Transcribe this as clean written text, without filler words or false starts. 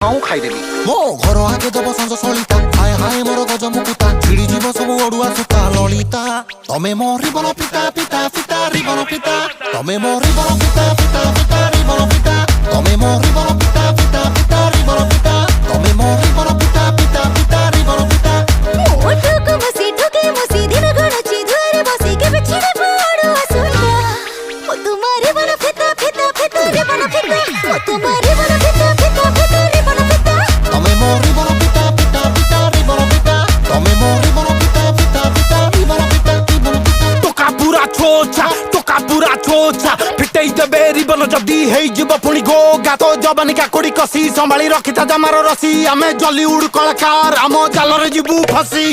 खाईदेवी मो घर आगे दब संज सलिता हाय हाय मोर गज मुकुता छिड़ी जीव सब ओडुआ सुता ललिता तमे मो रिबन पिता पिता पिता रिबन पिता तमे मो रिबन पिता पिता पिता रिबन पिता तमे मो रिबन पिता पिता पिता रिबन पिता तमे मो रिबन पिता पिता पिता रिबन पिता ओठको मसी दिन गणची दुआरे बसी के बिछड़े पड़ो सुना ओ तुम्हारे बन फिता फिता फिता रिबन फिता ओ तुम्हारे बन फिता फिता फिता रिबन फिता तमे मो रिबन पिता पिता पिता रिबन पिता तमे मो रिबन पिता पिता पिता रिबन पिता रिबन पिता टोका पूरा छोचा फिटई देबे रिबन जदी हेई जीव पुणी गो गातो जवानी काकुड़ी कसी संभाली रखिता जमार रसी आमे जली उड़ कलाकार आम जालरे जीवु फसी।